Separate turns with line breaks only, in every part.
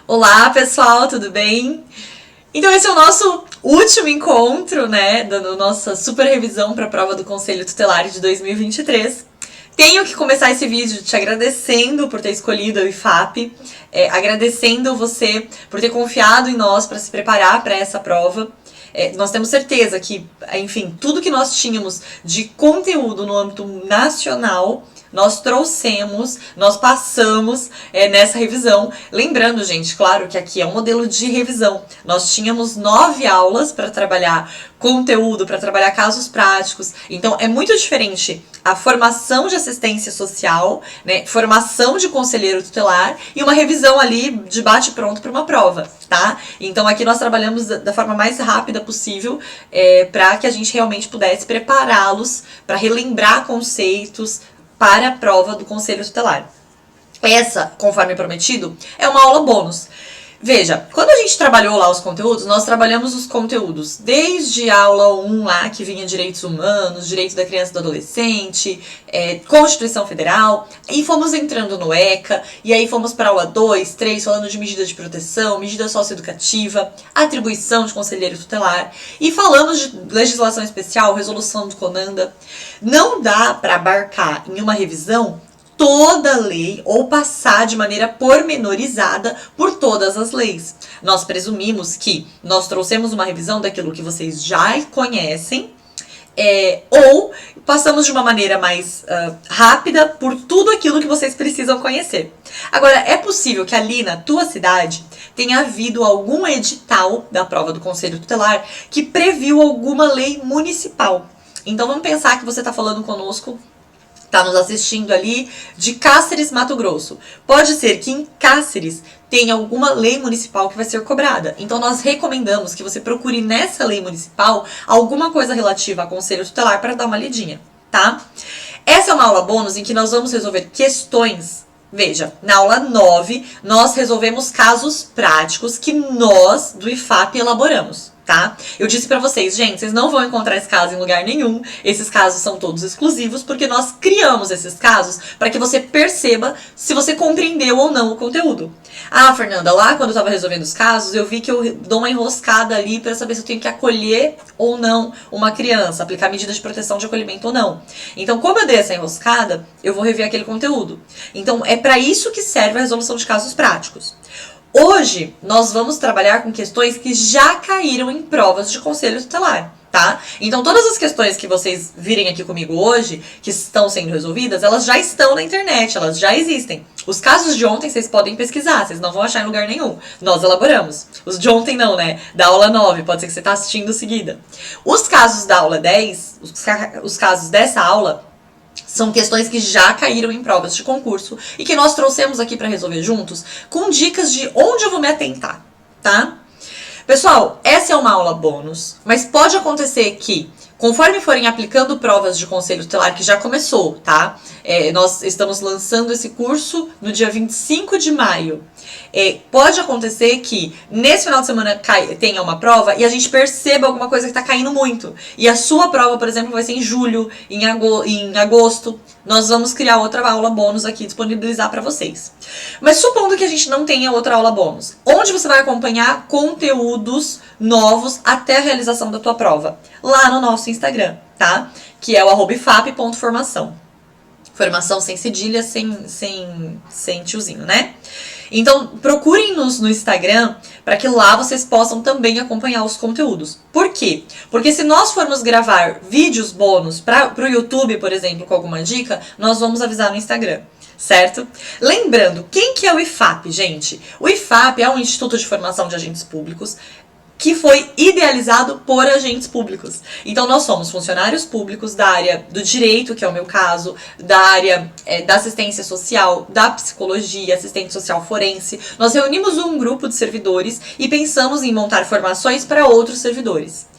Olá, pessoal, tudo bem? Então esse é o nosso último encontro, né, dando nossa super revisão para a prova do Conselho Tutelar de 2023. Tenho que começar esse vídeo te agradecendo por ter escolhido o IFAP, agradecendo você por ter confiado em nós para se preparar para essa prova. Nós temos certeza que, enfim, tudo que nós tínhamos de conteúdo no âmbito nacional, nós trouxemos, nós passamos nessa revisão. Lembrando, gente, claro que aqui é um modelo de revisão. Nós tínhamos 9 aulas para trabalhar conteúdo, para trabalhar casos práticos. Então, é muito diferente a formação de assistência social, né, formação de conselheiro tutelar e uma revisão ali de bate-pronto para uma prova, tá? Então, aqui nós trabalhamos da forma mais rápida possível para que a gente realmente pudesse prepará-los para relembrar conceitos para a prova do Conselho Tutelar. Essa, conforme prometido, é uma aula bônus. Veja, quando a gente trabalhou lá os conteúdos, nós trabalhamos os conteúdos desde a aula 1 lá, que vinha direitos humanos, direito da criança e do adolescente, Constituição Federal, e fomos entrando no ECA, e aí fomos para a aula 2, 3, falando de medida de proteção, medida socioeducativa, atribuição de conselheiro tutelar, e falamos de legislação especial, resolução do CONANDA. Não dá para abarcar em uma revisão toda a lei ou passar de maneira pormenorizada por todas as leis. Nós presumimos que nós trouxemos uma revisão daquilo que vocês já conhecem, ou passamos de uma maneira mais rápida por tudo aquilo que vocês precisam conhecer. Agora, é possível que ali na tua cidade tenha havido algum edital da prova do Conselho Tutelar que previu alguma lei municipal. Então vamos pensar que você está falando conosco, está nos assistindo ali de Cáceres, Mato Grosso. Pode ser que em Cáceres tenha alguma lei municipal que vai ser cobrada. Então nós recomendamos que você procure nessa lei municipal alguma coisa relativa a conselho tutelar para dar uma lidinha, tá? Essa é uma aula bônus em que nós vamos resolver questões. Veja, na aula 9, nós resolvemos casos práticos que nós, do IFAP, elaboramos, tá? Eu disse pra vocês, gente, vocês não vão encontrar esse caso em lugar nenhum. Esses casos são todos exclusivos, porque nós criamos esses casos para que você perceba se você compreendeu ou não o conteúdo. Ah, Fernanda, lá quando eu tava resolvendo os casos, eu vi que eu dou uma enroscada ali para saber se eu tenho que acolher ou não uma criança, aplicar medida de proteção de acolhimento ou não. Então, como eu dei essa enroscada, eu vou rever aquele conteúdo. Então, é para isso que serve a resolução de casos práticos. Hoje, nós vamos trabalhar com questões que já caíram em provas de conselho tutelar, tá? Então, todas as questões que vocês virem aqui comigo hoje, que estão sendo resolvidas, elas já estão na internet, elas já existem. Os casos de ontem vocês podem pesquisar, vocês não vão achar em lugar nenhum. Nós elaboramos. Os de ontem não, né? Da aula 9, pode ser que você está assistindo seguida. Os casos da aula 10, os casos dessa aula, são questões que já caíram em provas de concurso e que nós trouxemos aqui para resolver juntos com dicas de onde eu vou me atentar, tá? Pessoal, essa é uma aula bônus, mas pode acontecer que, conforme forem aplicando provas de conselho tutelar, que já começou, tá? Nós estamos lançando esse curso no dia 25 de maio. Pode acontecer que nesse final de semana tenha uma prova e a gente perceba alguma coisa que está caindo muito. E a sua prova, por exemplo, vai ser em julho, em agosto. Nós vamos criar outra aula bônus aqui, disponibilizar para vocês. Mas supondo que a gente não tenha outra aula bônus, onde você vai acompanhar conteúdos novos até a realização da tua prova? Lá no nosso Instagram, tá? Que é o @ifap.formação. Formação sem cedilha, sem tiozinho, né? Então, procurem-nos no Instagram para que lá vocês possam também acompanhar os conteúdos. Por quê? Porque se nós formos gravar vídeos bônus para o YouTube, por exemplo, com alguma dica, nós vamos avisar no Instagram, certo? Lembrando, quem que é o IFAP, gente? O IFAP é um Instituto de Formação de Agentes Públicos que foi idealizado por agentes públicos. Então, nós somos funcionários públicos da área do direito, que é o meu caso, da área da assistência social, da psicologia, assistente social forense. Nós reunimos um grupo de servidores e pensamos em montar formações para outros servidores.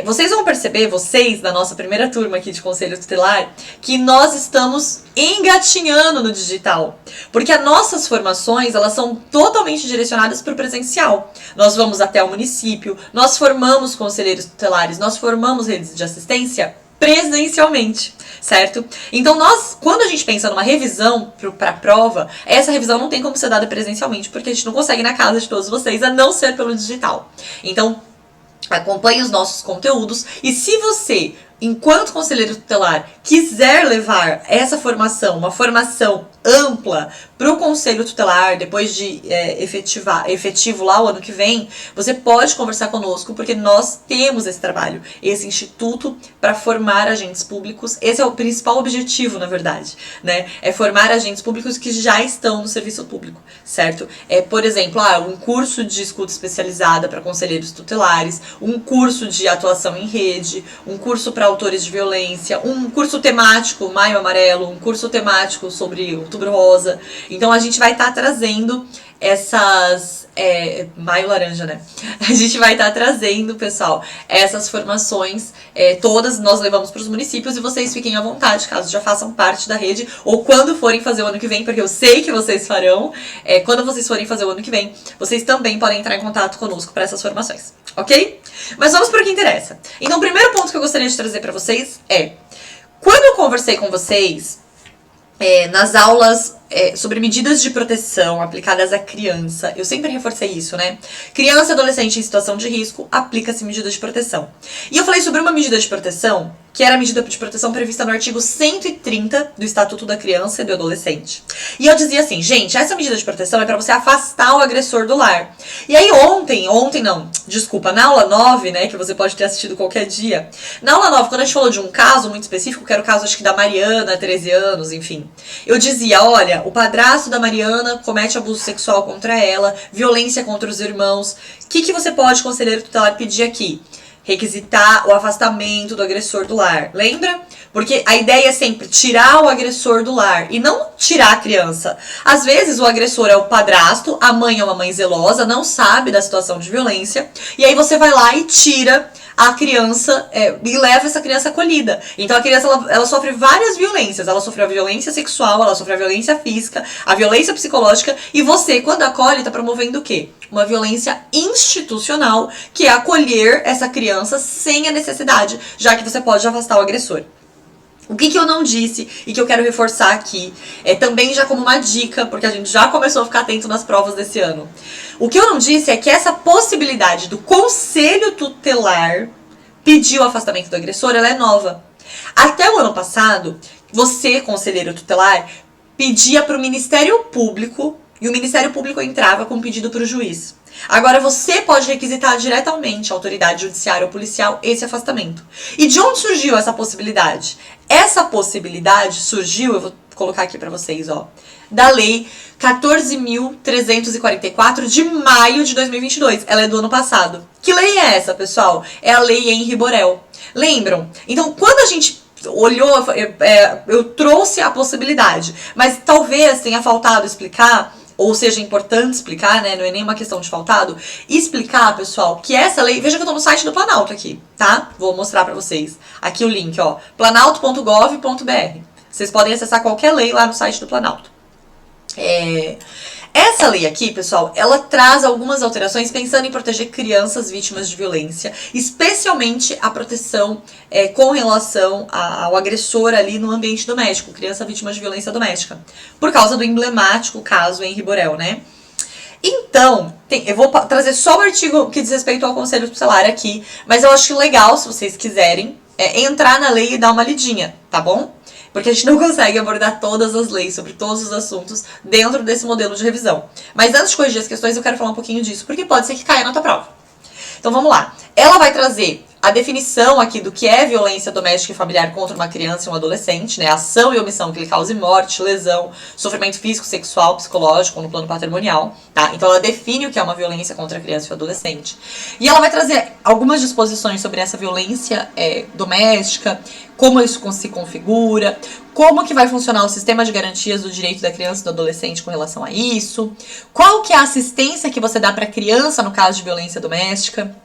Vocês vão perceber, vocês, da nossa primeira turma aqui de Conselho Tutelar, que nós estamos engatinhando no digital. Porque as nossas formações, elas são totalmente direcionadas para o presencial. Nós vamos até o município, nós formamos conselheiros tutelares, nós formamos redes de assistência presencialmente, certo? Então quando a gente pensa numa revisão para a prova, essa revisão não tem como ser dada presencialmente, porque a gente não consegue ir na casa de todos vocês, a não ser pelo digital. Então, acompanhe os nossos conteúdos e se você, enquanto conselheiro tutelar, quiser levar essa formação, uma formação ampla para o conselho tutelar, depois de efetivo lá o ano que vem, você pode conversar conosco, porque nós temos esse trabalho, esse instituto para formar agentes públicos. Esse é o principal objetivo, na verdade, né? É formar agentes públicos que já estão no serviço público, certo? Por exemplo, um curso de escuta especializada para conselheiros tutelares, um curso de atuação em rede, um curso para autores de violência, um curso temático, Maio Amarelo, um curso temático sobre Outubro Rosa. Então a gente vai estar trazendo essas... Maio Laranja, né? A gente vai estar trazendo, pessoal, essas formações todas nós levamos para os municípios e vocês fiquem à vontade, caso já façam parte da rede ou quando forem fazer o ano que vem, porque eu sei que vocês farão. Quando vocês forem fazer o ano que vem, vocês também podem entrar em contato conosco para essas formações, ok? Mas vamos para o que interessa. Então, o primeiro ponto que eu gostaria de trazer para vocês quando eu conversei com vocês nas aulas sobre medidas de proteção aplicadas à criança, eu sempre reforcei isso, né? Criança e adolescente em situação de risco, aplica-se medida de proteção. E eu falei sobre uma medida de proteção, que era a medida de proteção prevista no artigo 130 do Estatuto da Criança e do Adolescente. E eu dizia assim, gente, essa medida de proteção é para você afastar o agressor do lar. E aí na aula 9, né, que você pode ter assistido qualquer dia, na aula 9, quando a gente falou de um caso muito específico, que era o caso, acho que da Mariana, 13 anos, enfim, eu dizia, olha, o padrasto da Mariana comete abuso sexual contra ela, violência contra os irmãos. O que você pode, conselheiro tutelar, pedir aqui? Requisitar o afastamento do agressor do lar. Lembra? Porque a ideia é sempre tirar o agressor do lar e não tirar a criança. Às vezes o agressor é o padrasto, a mãe é uma mãe zelosa, não sabe da situação de violência, e aí você vai lá e tira a criança e leva essa criança acolhida. Então a criança ela sofre várias violências. Ela sofre a violência sexual, ela sofre a violência física, a violência psicológica. E você, quando acolhe, está promovendo o quê? Uma violência institucional, que é acolher essa criança sem a necessidade, já que você pode afastar o agressor. O que eu não disse e que eu quero reforçar aqui, também já como uma dica, porque a gente já começou a ficar atento nas provas desse ano. O que eu não disse é que essa possibilidade do conselho tutelar pedir o afastamento do agressor, ela é nova. Até o ano passado, você, conselheiro tutelar, pedia para o Ministério Público e o Ministério Público entrava com um pedido para o juiz. Agora você pode requisitar diretamente à autoridade judiciária ou policial esse afastamento. E de onde surgiu essa possibilidade? Essa possibilidade surgiu, eu vou colocar aqui para vocês, da Lei 14.344 de maio de 2022. Ela é do ano passado. Que lei é essa, pessoal? É a Lei Henri Borel. Lembram? Então, quando a gente olhou, eu trouxe a possibilidade, mas talvez tenha faltado explicar, ou seja, importante explicar, né? Não é nenhuma questão de faltado. Explicar, pessoal, que essa lei... Veja que eu tô no site do Planalto aqui, tá? Vou mostrar pra vocês. Aqui o link, planalto.gov.br. Vocês podem acessar qualquer lei lá no site do Planalto. Essa lei aqui, pessoal, ela traz algumas alterações pensando em proteger crianças vítimas de violência, especialmente a proteção com relação ao agressor ali no ambiente doméstico, criança vítima de violência doméstica, por causa do emblemático caso Henri Borel, né? Então, eu vou trazer só o artigo que diz respeito ao Conselho Tutelar aqui, mas eu acho legal, se vocês quiserem, entrar na lei e dar uma lidinha, tá bom? Porque a gente não consegue abordar todas as leis sobre todos os assuntos dentro desse modelo de revisão. Mas antes de corrigir as questões, eu quero falar um pouquinho disso, porque pode ser que caia na tua prova. Então vamos lá. Ela vai trazer a definição aqui do que é violência doméstica e familiar contra uma criança e um adolescente, né? Ação e omissão que lhe cause morte, lesão, sofrimento físico, sexual, psicológico ou no plano patrimonial, tá? Então ela define o que é uma violência contra a criança e o adolescente. E ela vai trazer algumas disposições sobre essa violência doméstica, como isso se configura, como que vai funcionar o sistema de garantias do direito da criança e do adolescente com relação a isso, qual que é a assistência que você dá para a criança no caso de violência doméstica.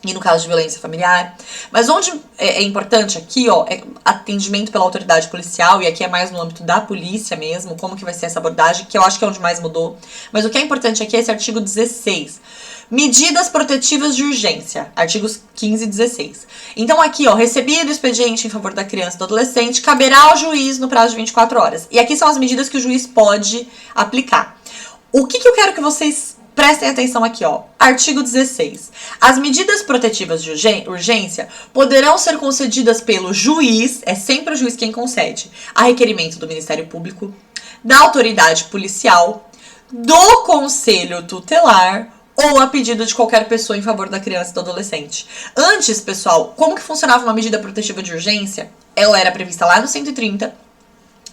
e no caso de violência familiar. Mas onde é importante aqui, ó, é atendimento pela autoridade policial, e aqui é mais no âmbito da polícia mesmo, como que vai ser essa abordagem, que eu acho que é onde mais mudou. Mas o que é importante aqui é esse artigo 16. Medidas protetivas de urgência, artigos 15 e 16. Então aqui, ó, recebido o expediente em favor da criança e do adolescente, caberá ao juiz no prazo de 24 horas. E aqui são as medidas que o juiz pode aplicar. O que eu quero que vocês prestem atenção aqui, ó. Artigo 16. As medidas protetivas de urgência poderão ser concedidas pelo juiz, é sempre o juiz quem concede, a requerimento do Ministério Público, da autoridade policial, do conselho tutelar ou a pedido de qualquer pessoa em favor da criança e do adolescente. Antes, pessoal, como que funcionava uma medida protetiva de urgência? Ela era prevista lá no 130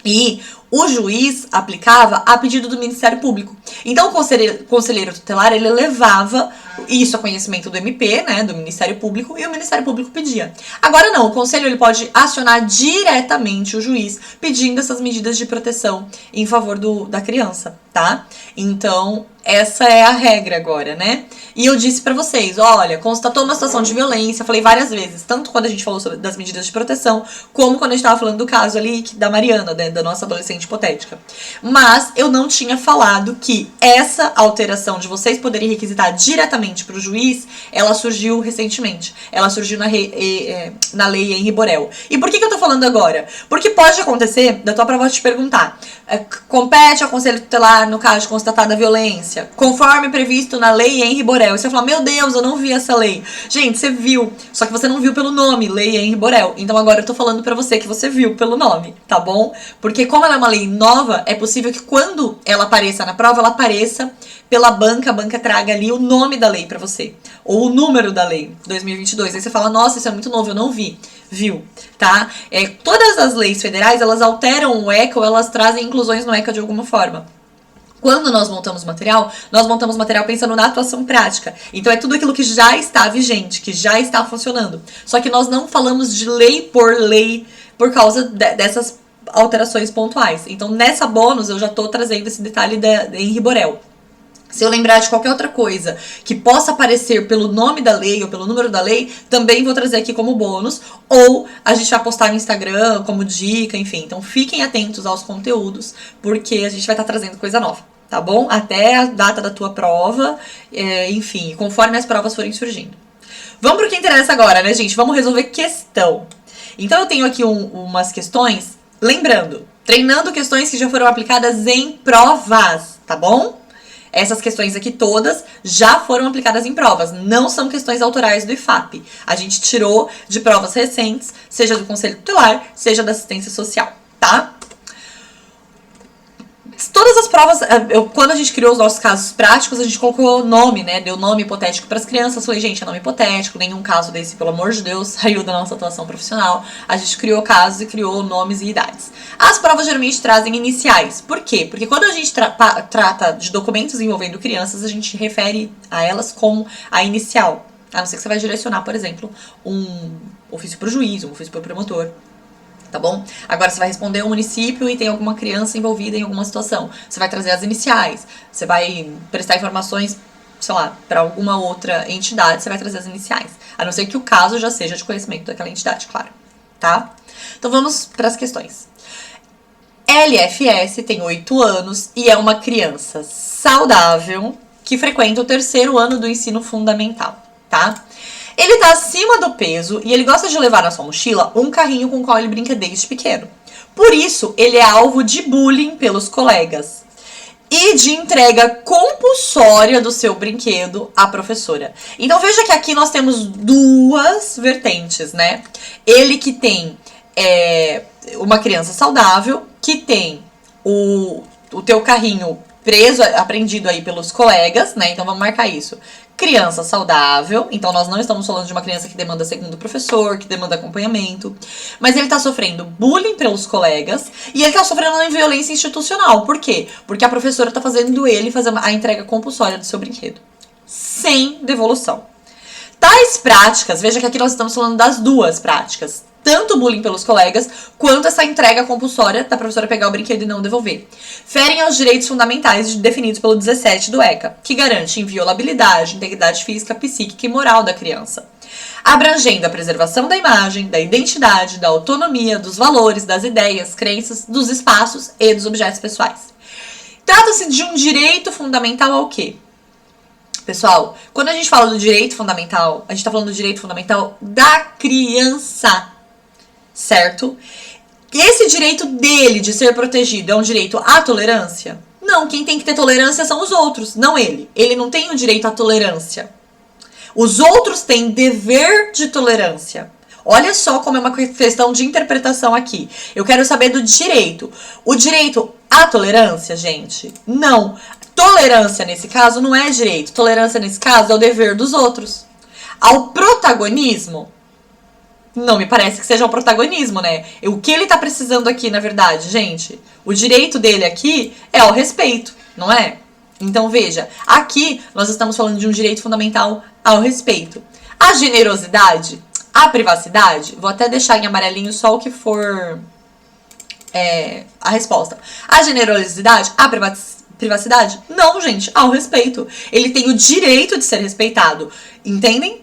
e o juiz aplicava a pedido do Ministério Público. Então, o conselheiro tutelar, ele levava isso a conhecimento do MP, né, do Ministério Público, e o Ministério Público pedia. Agora não, o conselho ele pode acionar diretamente o juiz, pedindo essas medidas de proteção em favor da criança, tá? Então, essa é a regra agora, né? E eu disse pra vocês, olha, constatou uma situação de violência, falei várias vezes, tanto quando a gente falou das medidas de proteção, como quando a gente tava falando do caso ali da Mariana, né, da nossa adolescente hipotética. Mas eu não tinha falado que essa alteração de vocês poderem requisitar diretamente pro juiz, ela surgiu recentemente. Ela surgiu na lei Henri Borel. E por que eu tô falando agora? Porque pode acontecer, da tua prova te perguntar, compete ao conselho tutelar no caso de constatada violência, conforme previsto na lei Henri Borel. E você fala, meu Deus, eu não vi essa lei. Gente, você viu, só que você não viu pelo nome, lei Henri Borel. Então agora eu tô falando pra você que você viu pelo nome, tá bom? Porque como ela é uma lei nova, é possível que quando ela apareça na prova, ela apareça pela banca, a banca traga ali o nome da lei pra você, ou o número da lei, 2022. Aí você fala, nossa, isso é muito novo, eu não vi. Viu, tá? Todas as leis federais, elas alteram o ECA ou elas trazem inclusões no ECA de alguma forma. Quando nós montamos material pensando na atuação prática. Então é tudo aquilo que já está vigente, que já está funcionando. Só que nós não falamos de lei por causa dessas alterações pontuais. Então nessa bônus eu já tô trazendo esse detalhe da Henri Borel. Se eu lembrar de qualquer outra coisa que possa aparecer pelo nome da lei ou pelo número da lei, também vou trazer aqui como bônus. Ou a gente vai postar no Instagram como dica, enfim. Então fiquem atentos aos conteúdos, porque a gente vai estar trazendo coisa nova, tá bom? Até a data da tua prova, enfim, conforme as provas forem surgindo. Vamos pro que interessa agora, né, gente? Vamos resolver questão. Então eu tenho aqui umas questões, lembrando, treinando questões que já foram aplicadas em provas, tá bom? Essas questões aqui todas já foram aplicadas em provas, não são questões autorais do IFAP. A gente tirou de provas recentes, seja do Conselho Tutelar, seja da assistência social, tá? Todas as provas, quando a gente criou os nossos casos práticos, a gente colocou nome, né? Deu nome hipotético para as crianças. Falei, gente, é nome hipotético, nenhum caso desse, pelo amor de Deus, saiu da nossa atuação profissional. A gente criou casos e criou nomes e idades. As provas geralmente trazem iniciais. Por quê? Porque quando a gente trata de documentos envolvendo crianças, a gente refere a elas como a inicial. A não ser que você vai direcionar, por exemplo, um ofício para o juiz, um ofício para o promotor. Tá bom? Agora você vai responder um município e tem alguma criança envolvida em alguma situação. Você vai trazer as iniciais. Você vai prestar informações, sei lá, para alguma outra entidade, você vai trazer as iniciais. A não ser que o caso já seja de conhecimento daquela entidade, claro. Tá? Então vamos para as questões. LFS tem 8 anos e é uma criança saudável que frequenta o 3º ano do ensino fundamental, tá? Ele tá acima do peso e ele gosta de levar na sua mochila um carrinho com o qual ele brinca desde pequeno. Por isso, ele é alvo de bullying pelos colegas e de entrega compulsória do seu brinquedo à professora. Então veja que aqui nós temos duas vertentes, né? Ele que tem uma criança saudável, que tem o teu carrinho preso, apreendido aí pelos colegas, né? Então vamos marcar isso. Criança saudável, então nós não estamos falando de uma criança que demanda segundo o professor, que demanda acompanhamento, mas ele tá sofrendo bullying pelos colegas e ele tá sofrendo uma violência institucional. Por quê? Porque a professora tá fazendo ele fazer a entrega compulsória do seu brinquedo, sem devolução. Tais práticas, veja que aqui nós estamos falando das duas práticas, tanto o bullying pelos colegas, quanto essa entrega compulsória da professora pegar o brinquedo e não devolver, ferem aos direitos fundamentais definidos pelo 17 do ECA, que garante inviolabilidade, integridade física, psíquica e moral da criança. abrangendo a preservação da imagem, da identidade, da autonomia, dos valores, das ideias, crenças, dos espaços e dos objetos pessoais. Trata-se de um direito fundamental ao quê? Pessoal, quando a gente fala do direito fundamental, a gente está falando do direito fundamental da criança, certo? Esse direito dele de ser protegido é um direito à tolerância? Não, quem tem que ter tolerância são os outros, não ele. Ele não tem o direito à tolerância. Os outros têm dever de tolerância. Olha só como é uma questão de interpretação aqui. Eu quero saber do direito. O direito à tolerância, gente? Não. Tolerância, nesse caso, não é direito. Tolerância, nesse caso, é o dever dos outros. Ao protagonismo, não me parece que seja o protagonismo, né? O que ele tá precisando aqui, na verdade, gente? O direito dele aqui é ao respeito, não é? Então, veja, aqui nós estamos falando de um direito fundamental ao respeito. A generosidade, a privacidade, vou até deixar em amarelinho só o que for a resposta. A generosidade, a privacidade, não, gente, ao respeito. Ele tem o direito de ser respeitado, entendem?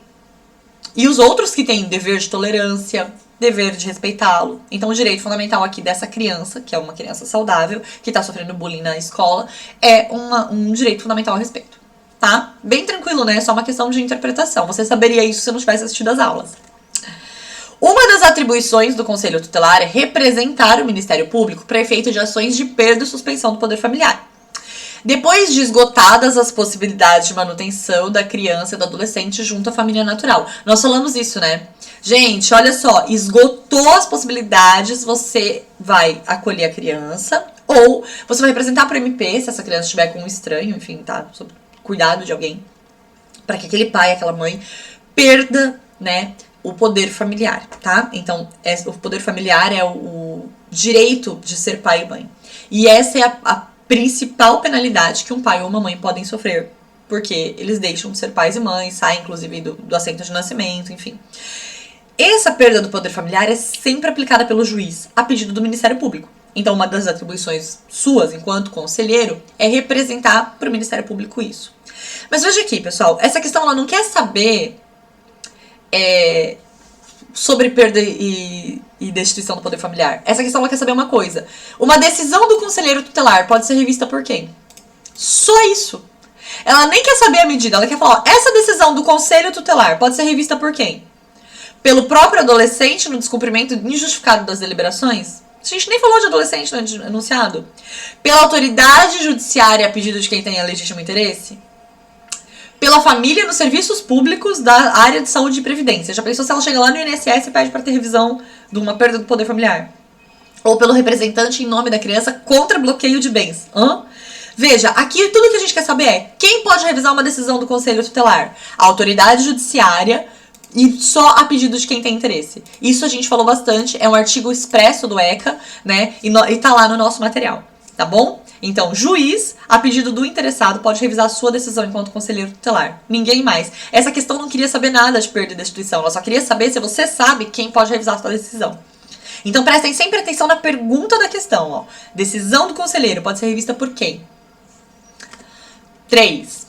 E os outros que têm dever de tolerância, dever de respeitá-lo. Então, o direito fundamental aqui dessa criança, que é uma criança saudável, que tá sofrendo bullying na escola, é um direito fundamental ao respeito, tá? Bem tranquilo, né? É só uma questão de interpretação. Você saberia isso se não tivesse assistido as aulas. Uma das atribuições do Conselho Tutelar é representar o Ministério Público para efeito de ações de perda e suspensão do poder familiar. Depois de esgotadas as possibilidades de manutenção da criança e do adolescente junto à família natural. Nós falamos isso, né? Gente, olha só, esgotou as possibilidades, você vai acolher a criança ou você vai representar para o MP, se essa criança estiver com um estranho, enfim, tá? Sob cuidado de alguém, para que aquele pai, aquela mãe perda, né, o poder familiar, tá? Então, o poder familiar é o direito de ser pai e mãe. E essa é a principal penalidade que um pai ou uma mãe podem sofrer, porque eles deixam de ser pais e mães, saem inclusive do assento de nascimento, enfim. Essa perda do poder familiar é sempre aplicada pelo juiz a pedido do Ministério Público. Então, uma das atribuições suas, enquanto conselheiro, é representar para o Ministério Público isso. Mas veja aqui, pessoal, essa questão ela não quer saber sobre perda e destituição do poder familiar. Essa questão ela quer saber uma coisa. Uma decisão do conselheiro tutelar pode ser revista por quem? Só isso. Ela nem quer saber a medida. Ela quer falar, ó, essa decisão do conselho tutelar pode ser revista por quem? Pelo próprio adolescente no descumprimento injustificado das deliberações? A gente nem falou de adolescente no enunciado. Pela autoridade judiciária a pedido de quem tenha legítimo interesse? Pela família nos serviços públicos da área de saúde e previdência. Já pensou se ela chega lá no INSS e pede para ter revisão de uma perda do poder familiar? Ou pelo representante em nome da criança contra bloqueio de bens? Veja, aqui tudo que a gente quer saber é quem pode revisar uma decisão do Conselho Tutelar? A autoridade judiciária e só a pedido de quem tem interesse. Isso a gente falou bastante, é um artigo expresso do ECA, né? E tá lá no nosso material, tá bom? Então, juiz, a pedido do interessado, pode revisar a sua decisão enquanto conselheiro tutelar. Ninguém mais. Essa questão não queria saber nada de perda e destituição. Ela só queria saber se você sabe quem pode revisar a sua decisão. Então, prestem sempre atenção na pergunta da questão. Ó. Decisão do conselheiro pode ser revista por quem? 3.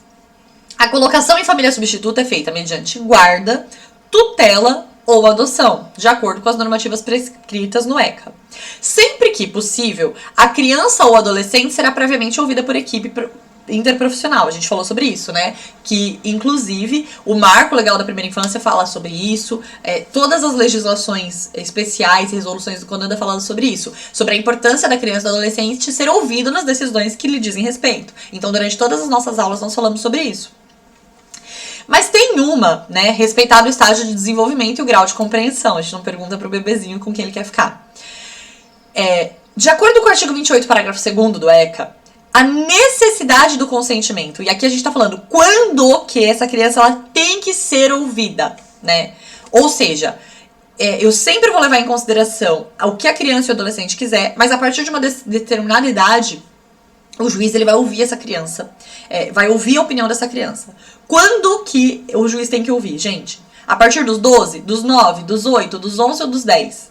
A colocação em família substituta é feita mediante guarda, tutela ou adoção, de acordo com as normativas prescritas no ECA. Sempre que possível, a criança ou adolescente será previamente ouvida por equipe interprofissional. A gente falou sobre isso, né? Que, inclusive, o Marco Legal da Primeira Infância fala sobre isso, todas as legislações especiais e resoluções do CONANDA falam sobre isso, sobre a importância da criança e do adolescente ser ouvido nas decisões que lhe dizem respeito. Então, durante todas as nossas aulas, nós falamos sobre isso. Mas tem uma, né, respeitado o estágio de desenvolvimento e o grau de compreensão. A gente não pergunta pro bebezinho com quem ele quer ficar. De acordo com o artigo 28, parágrafo 2º do ECA, a necessidade do consentimento, e aqui a gente tá falando quando que essa criança ela tem que ser ouvida, né? Ou seja, eu sempre vou levar em consideração o que a criança e o adolescente quiser, mas a partir de uma determinada idade, o juiz ele vai ouvir essa criança, vai ouvir a opinião dessa criança. Quando que o juiz tem que ouvir, gente? A partir dos 12, dos 9, dos 8, dos 11 ou dos 10.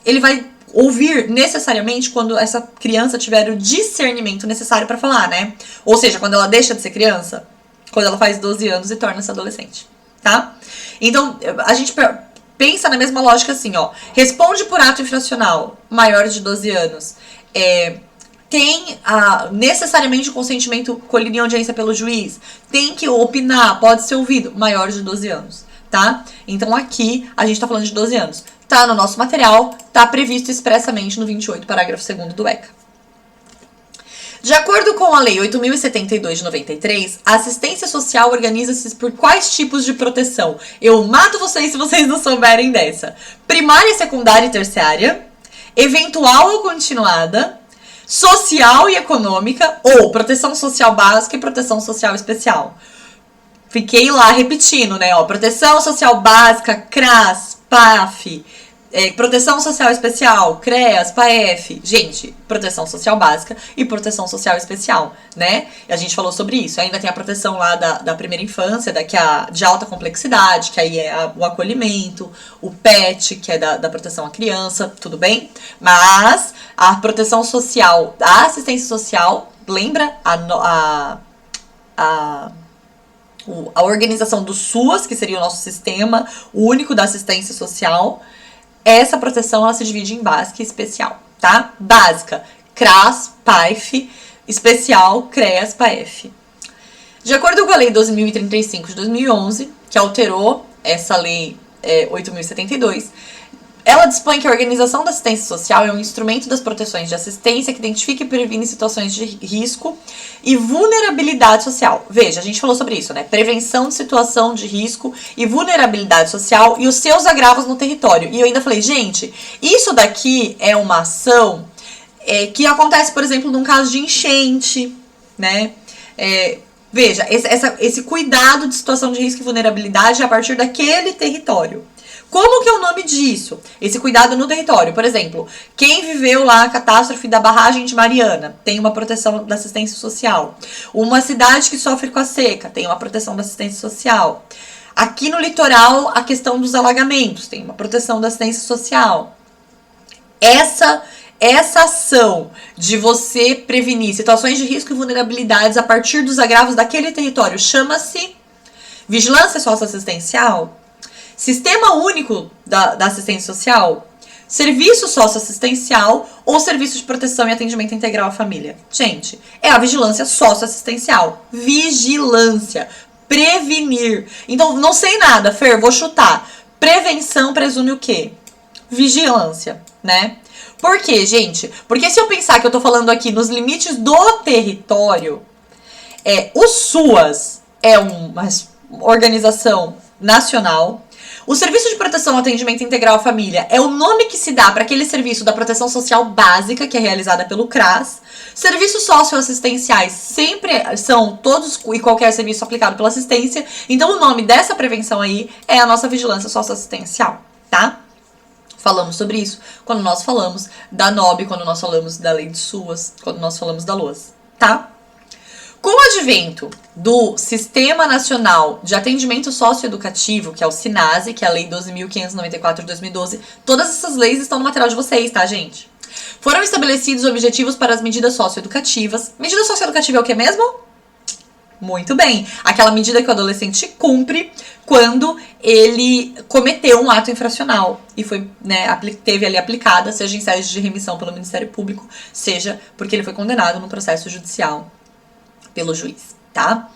Ele vai ouvir necessariamente quando essa criança tiver o discernimento necessário para falar, né? Ou seja, quando ela deixa de ser criança, quando ela faz 12 anos e torna-se adolescente, tá? Então, a gente pensa na mesma lógica assim, ó. Responde por ato infracional, maior de 12 anos. Tem necessariamente o consentimento colhido em audiência pelo juiz. Tem que opinar, pode ser ouvido, maior de 12 anos, tá? Então aqui a gente tá falando de 12 anos. Tá no nosso material, tá previsto expressamente no 28, parágrafo 2º do ECA. De acordo com a Lei 8.072 de 93, a assistência social organiza-se por quais tipos de proteção? Eu mato vocês se vocês não souberem dessa. Primária, secundária e terciária, eventual ou continuada, social e econômica, ou proteção social básica e proteção social especial. Fiquei lá repetindo, né? Ó, proteção social básica, CRAS, PAF, proteção social especial, CREAS, PAEF. Gente, proteção social básica e proteção social especial, né? E a gente falou sobre isso. Ainda tem a proteção lá da primeira infância, que é de alta complexidade, que aí é o acolhimento, o PET, que é da proteção à criança, tudo bem? Mas a proteção social, a assistência social, lembra a organização do SUAS, que seria o nosso sistema único da assistência social. Essa proteção, ela se divide em básica e especial, tá? Básica, CRAS, PAEF, especial, CREAS, PAEF. De acordo com a Lei 12.035 de 2011, que alterou essa Lei 8.072, ela dispõe que a organização da assistência social é um instrumento das proteções de assistência que identifica e previne situações de risco e vulnerabilidade social. Veja, a gente falou sobre isso, né? Prevenção de situação de risco e vulnerabilidade social e os seus agravos no território. E eu ainda falei, gente, isso daqui é uma ação que acontece, por exemplo, num caso de enchente, né? Veja, esse cuidado de situação de risco e vulnerabilidade é a partir daquele território. Como que é o nome disso? Esse cuidado no território. Por exemplo, quem viveu lá a catástrofe da barragem de Mariana tem uma proteção da assistência social. Uma cidade que sofre com a seca tem uma proteção da assistência social. Aqui no litoral, a questão dos alagamentos tem uma proteção da assistência social. Essa ação de você prevenir situações de risco e vulnerabilidades a partir dos agravos daquele território chama-se vigilância socioassistencial. Sistema único da assistência social, serviço socioassistencial ou serviço de proteção e atendimento integral à família. Gente, é a vigilância socioassistencial. Vigilância. Prevenir. Então, não sei nada, Fer, vou chutar. Prevenção presume o quê? Vigilância, né? Por quê, gente? Porque se eu pensar que eu tô falando aqui nos limites do território, o SUAS é uma organização nacional. O Serviço de Proteção e Atendimento Integral à Família é o nome que se dá para aquele serviço da proteção social básica, que é realizada pelo CRAS. Serviços socioassistenciais sempre são todos e qualquer serviço aplicado pela assistência. Então, o nome dessa prevenção aí é a nossa vigilância socioassistencial, tá? Falamos sobre isso quando nós falamos da NOB, quando nós falamos da Lei de SUAS, quando nós falamos da LOAS, tá? Com o advento do Sistema Nacional de Atendimento Socioeducativo, que é o SINASE, que é a Lei 12.594 de 2012, todas essas leis estão no material de vocês, tá, gente? Foram estabelecidos objetivos para as medidas socioeducativas. Medida socioeducativa é o que mesmo? Muito bem. Aquela medida que o adolescente cumpre quando ele cometeu um ato infracional e foi, né, teve ali aplicada, seja em sede de remissão pelo Ministério Público, seja porque ele foi condenado no processo judicial pelo juiz, tá?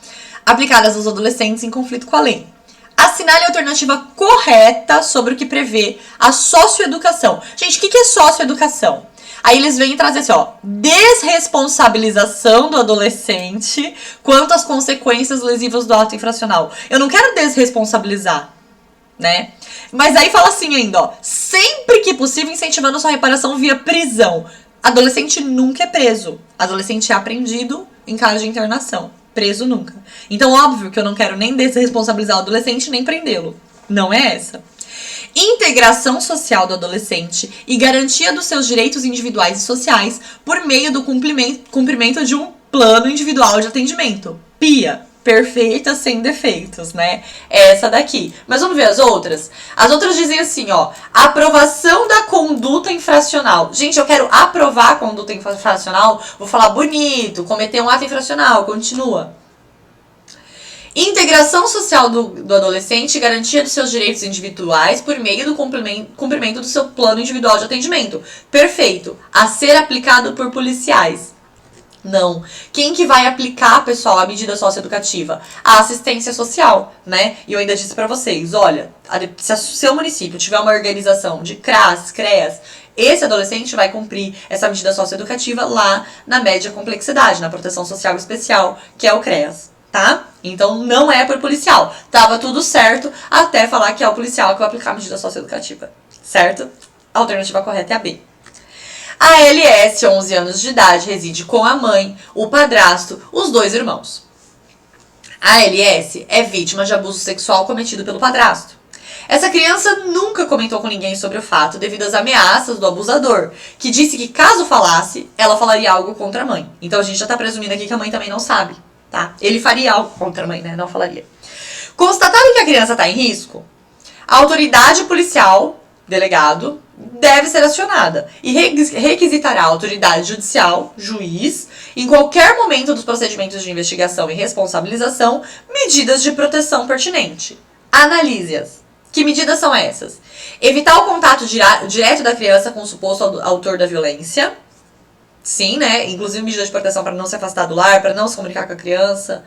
Aplicadas aos adolescentes em conflito com a lei. Assinale a alternativa correta sobre o que prevê a socioeducação. Gente, o que é socioeducação? Aí eles vêm trazer assim, ó, desresponsabilização do adolescente quanto às consequências lesivas do ato infracional. Eu não quero desresponsabilizar, né? Mas aí fala assim ainda, ó, sempre que possível incentivando sua reparação via prisão. Adolescente nunca é preso. Adolescente é apreendido em caso de internação. Preso nunca. Então, óbvio que eu não quero nem desresponsabilizar o adolescente, nem prendê-lo. Não é essa. Integração social do adolescente e garantia dos seus direitos individuais e sociais por meio do cumprimento de um plano individual de atendimento. PIA. Perfeita, sem defeitos, né? Essa daqui. Mas vamos ver as outras? As outras dizem assim, ó. Aprovação da conduta infracional. Gente, eu quero aprovar a conduta infracional. Vou falar bonito. Cometer um ato infracional. Continua. Integração social do adolescente e garantia dos seus direitos individuais por meio do cumprimento do seu plano individual de atendimento. Perfeito. A ser aplicado por policiais. Não. Quem que vai aplicar, pessoal, a medida socioeducativa? A assistência social, né? E eu ainda disse pra vocês, olha, se o seu município tiver uma organização de CRAS, CREAS, esse adolescente vai cumprir essa medida socioeducativa lá na média complexidade, na proteção social especial, que é o CREAS, tá? Então não é por policial. Tava tudo certo até falar que é o policial que vai aplicar a medida socioeducativa, certo? A alternativa correta é a B. A LS, 11 anos de idade, reside com a mãe, o padrasto, os 2 irmãos. A LS é vítima de abuso sexual cometido pelo padrasto. Essa criança nunca comentou com ninguém sobre o fato devido às ameaças do abusador, que disse que caso falasse, ela falaria algo contra a mãe. Então a gente já tá presumindo aqui que a mãe também não sabe, tá? Ele faria algo contra a mãe, né? Não falaria. Constatado que a criança tá em risco, a autoridade policial, delegado, deve ser acionada e requisitará a autoridade judicial, juiz, em qualquer momento dos procedimentos de investigação e responsabilização, medidas de proteção pertinente. Analise-as. Que medidas são essas? Evitar o contato direto da criança com o suposto autor da violência. Sim, né? Inclusive medidas de proteção para não se afastar do lar, para não se comunicar com a criança.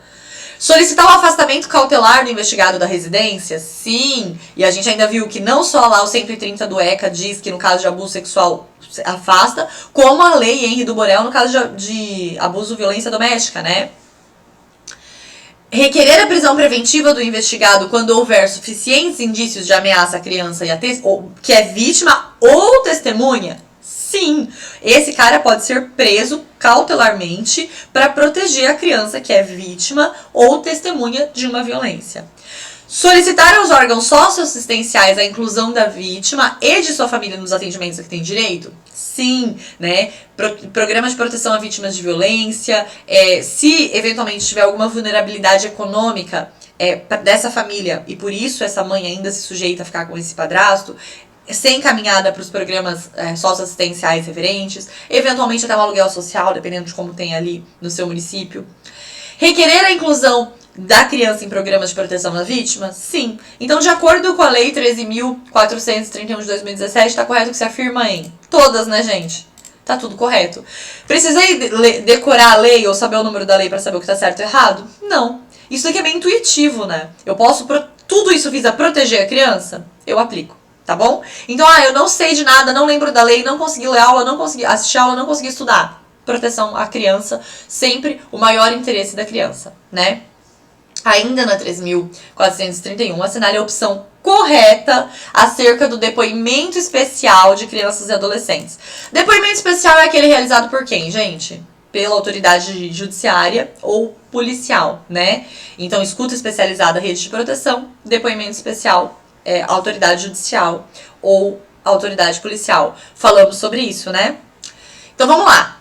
Solicitar o afastamento cautelar do investigado da residência? Sim. E a gente ainda viu que não só lá o 130 do ECA diz que no caso de abuso sexual afasta, como a lei Henri do Borel no caso de abuso e violência doméstica, né? Requerer a prisão preventiva do investigado quando houver suficientes indícios de ameaça à criança que é vítima ou testemunha? Sim, esse cara pode ser preso cautelarmente para proteger a criança que é vítima ou testemunha de uma violência. Solicitar aos órgãos socioassistenciais a inclusão da vítima e de sua família nos atendimentos a que tem direito? Sim, né? Programas de proteção a vítimas de violência, se eventualmente tiver alguma vulnerabilidade econômica dessa família e por isso essa mãe ainda se sujeita a ficar com esse padrasto, ser encaminhada para os programas socioassistenciais referentes, eventualmente até um aluguel social, dependendo de como tem ali no seu município. Requerer a inclusão da criança em programas de proteção à vítima? Sim. Então, de acordo com a Lei 13.431 de 2017, está correto que se afirma em todas, né, gente? Tá tudo correto. Precisei decorar a lei ou saber o número da lei para saber o que tá certo ou errado? Não. Isso aqui é bem intuitivo, né? Eu posso... Tudo isso visa proteger a criança? Eu aplico. Tá bom? Então, eu não sei de nada, não lembro da lei, não consegui ler aula, não consegui assistir aula, não consegui estudar. Proteção à criança, sempre o maior interesse da criança, né? Ainda na 3.431, assinale a opção correta acerca do depoimento especial de crianças e adolescentes. Depoimento especial é aquele realizado por quem, gente? Pela autoridade judiciária ou policial, né? Então, escuta especializada, rede de proteção, depoimento especial, autoridade judicial ou autoridade policial. Falamos sobre isso, né? Então, vamos lá.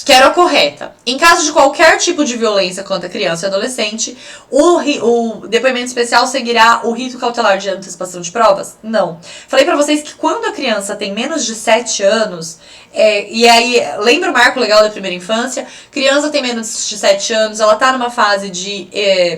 Quero a correta. Em caso de qualquer tipo de violência contra criança e adolescente, o depoimento especial seguirá o rito cautelar de antecipação de provas? Não. Falei pra vocês que quando a criança tem menos de 7 anos, e aí, lembra o marco legal da primeira infância? Criança tem menos de 7 anos, ela tá numa fase de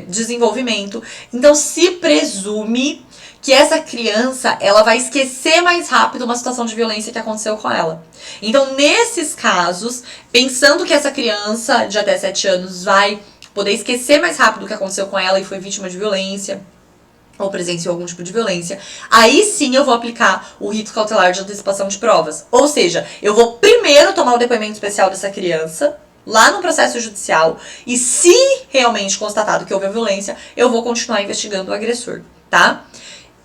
desenvolvimento, então se presume que essa criança, ela vai esquecer mais rápido uma situação de violência que aconteceu com ela. Então, nesses casos, pensando que essa criança de até 7 anos vai poder esquecer mais rápido o que aconteceu com ela e foi vítima de violência, ou presenciou algum tipo de violência, aí sim eu vou aplicar o rito cautelar de antecipação de provas. Ou seja, eu vou primeiro tomar o depoimento especial dessa criança, lá no processo judicial, e se realmente constatado que houve a violência, eu vou continuar investigando o agressor, tá?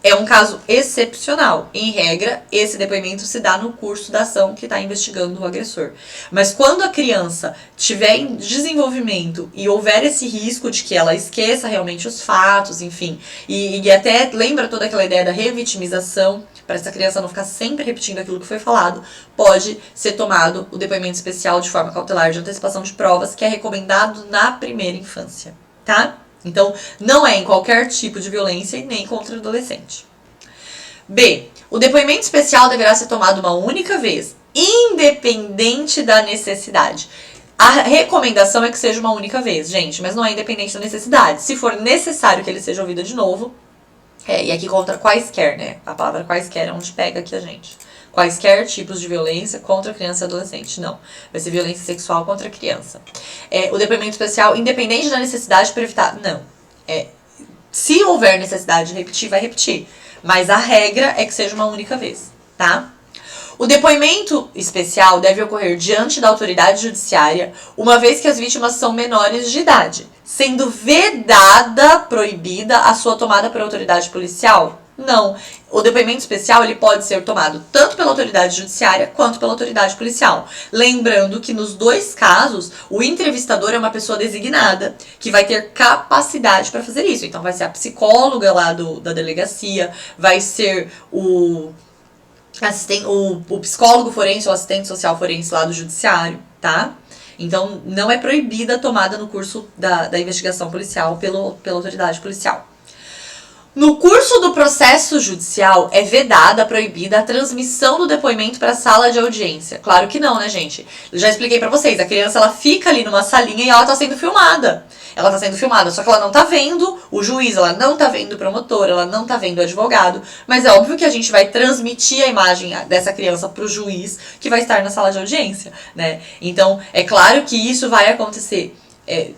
É um caso excepcional. Em regra, esse depoimento se dá no curso da ação que está investigando o agressor. Mas quando a criança estiver em desenvolvimento e houver esse risco de que ela esqueça realmente os fatos, enfim, e até lembra toda aquela ideia da revitimização, para essa criança não ficar sempre repetindo aquilo que foi falado, pode ser tomado o depoimento especial de forma cautelar de antecipação de provas, que é recomendado na primeira infância, tá? Então, não é em qualquer tipo de violência e nem contra o adolescente. B. O depoimento especial deverá ser tomado uma única vez, independente da necessidade. A recomendação é que seja uma única vez, gente, mas não é independente da necessidade. Se for necessário que ele seja ouvido de novo, e aqui contra quaisquer, né? A palavra quaisquer é onde pega aqui a gente. Quaisquer tipos de violência contra criança e adolescente. Não. Vai ser violência sexual contra a criança. O depoimento especial, independente da necessidade para evitar. Não. Se houver necessidade de repetir, vai repetir. Mas a regra é que seja uma única vez, tá? O depoimento especial deve ocorrer diante da autoridade judiciária, uma vez que as vítimas são menores de idade, sendo vedada, proibida a sua tomada por autoridade policial? Não. O depoimento especial ele pode ser tomado tanto pela autoridade judiciária quanto pela autoridade policial. Lembrando que nos dois casos, o entrevistador é uma pessoa designada que vai ter capacidade para fazer isso. Então vai ser a psicóloga lá da delegacia, vai ser o psicólogo forense ou assistente social forense lá do judiciário, tá? Então, não é proibida a tomada no curso da investigação policial pela autoridade policial. No curso do processo judicial, é vedada, proibida a transmissão do depoimento para a sala de audiência. Claro que não, né, gente? Eu já expliquei pra vocês, a criança ela fica ali numa salinha e ela tá sendo filmada. Ela tá sendo filmada, só que ela não tá vendo o juiz, ela não tá vendo o promotor, ela não tá vendo o advogado. Mas é óbvio que a gente vai transmitir a imagem dessa criança pro juiz que vai estar na sala de audiência, né? Então, é claro que isso vai acontecer.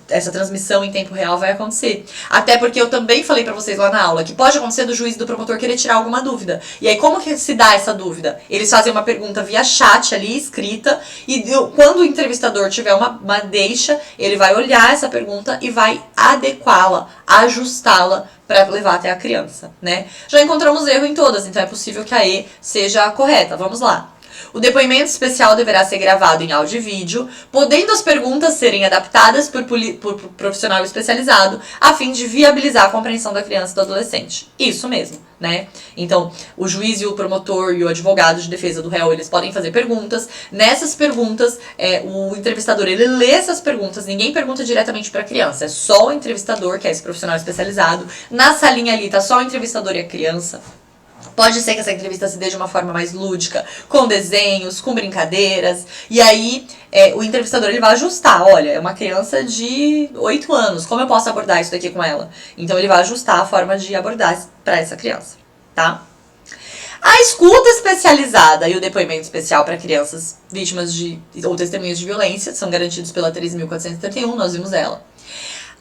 Essa transmissão em tempo real vai acontecer. Até porque eu também falei pra vocês lá na aula que pode acontecer do juiz e do promotor querer tirar alguma dúvida. E aí como que se dá essa dúvida? Eles fazem uma pergunta via chat ali, escrita, e quando o entrevistador tiver uma deixa, ele vai olhar essa pergunta e vai adequá-la, ajustá-la para levar até a criança, né? Já encontramos erro em todas, então é possível que a E seja a correta. Vamos lá. O depoimento especial deverá ser gravado em áudio e vídeo, podendo as perguntas serem adaptadas por profissional especializado, a fim de viabilizar a compreensão da criança e do adolescente. Isso mesmo, né? Então, o juiz e o promotor e o advogado de defesa do réu, eles podem fazer perguntas. Nessas perguntas, o entrevistador, ele lê essas perguntas, ninguém pergunta diretamente para a criança, é só o entrevistador, que é esse profissional especializado. Na salinha ali, tá só o entrevistador e a criança. Pode ser que essa entrevista se dê de uma forma mais lúdica, com desenhos, com brincadeiras. E aí, o entrevistador ele vai ajustar. Olha, é uma criança de 8 anos, como eu posso abordar isso daqui com ela? Então, ele vai ajustar a forma de abordar para essa criança, tá? A escuta especializada e o depoimento especial para crianças vítimas ou testemunhas de violência são garantidos pela 3.431, nós vimos ela.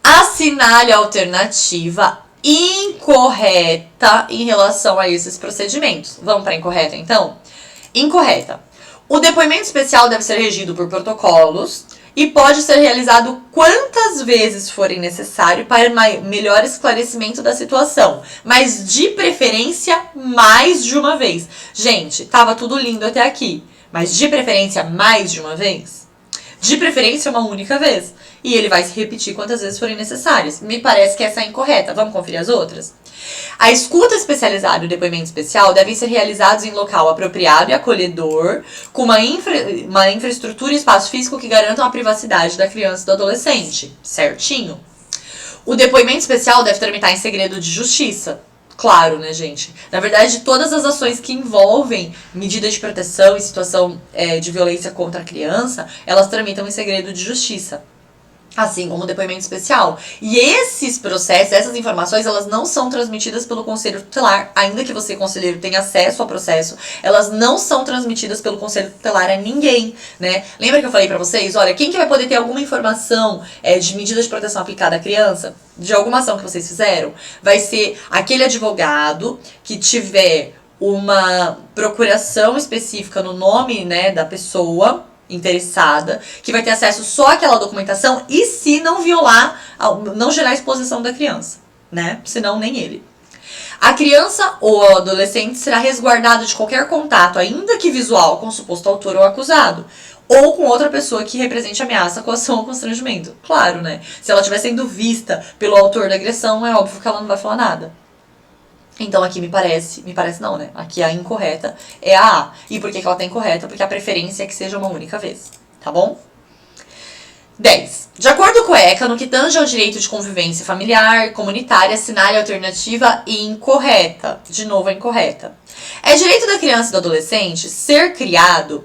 Assinale a alternativa incorreta em relação a esses procedimentos. Vamos para a incorreta, então? Incorreta. O depoimento especial deve ser regido por protocolos e pode ser realizado quantas vezes forem necessário para melhor esclarecimento da situação, mas de preferência mais de uma vez. Gente, tava tudo lindo até aqui, mas de preferência mais de uma vez? De preferência uma única vez. E ele vai se repetir quantas vezes forem necessárias. Me parece que essa é incorreta. Vamos conferir as outras? A escuta especializada e o depoimento especial devem ser realizados em local apropriado e acolhedor, com uma infraestrutura e espaço físico que garantam a privacidade da criança e do adolescente. Certinho? O depoimento especial deve tramitar em segredo de justiça. Claro, né, gente? Na verdade, todas as ações que envolvem medidas de proteção e situação de violência contra a criança, elas tramitam em segredo de justiça. Assim como o depoimento especial. E esses processos, essas informações, elas não são transmitidas pelo conselho tutelar. Ainda que você, conselheiro, tenha acesso ao processo, elas não são transmitidas pelo conselho tutelar a ninguém, né? Lembra que eu falei pra vocês? Olha, quem que vai poder ter alguma informação de medida de proteção aplicada à criança? De alguma ação que vocês fizeram? Vai ser aquele advogado que tiver uma procuração específica no nome, né, da pessoa interessada, que vai ter acesso só àquela documentação e se não violar, não gerar exposição da criança, né? Senão nem ele. A criança ou o adolescente será resguardado de qualquer contato, ainda que visual, com o suposto autor ou acusado, ou com outra pessoa que represente ameaça, coação ou constrangimento. Claro, né? Se ela estiver sendo vista pelo autor da agressão, é óbvio que ela não vai falar nada. Então aqui me parece não, né? Aqui a incorreta é a A. E por que ela tá incorreta? Porque a preferência é que seja uma única vez, tá bom? 10. De acordo com o ECA, no que tange ao direito de convivência familiar, comunitária, assinale a alternativa incorreta. De novo, a incorreta. É direito da criança e do adolescente ser criado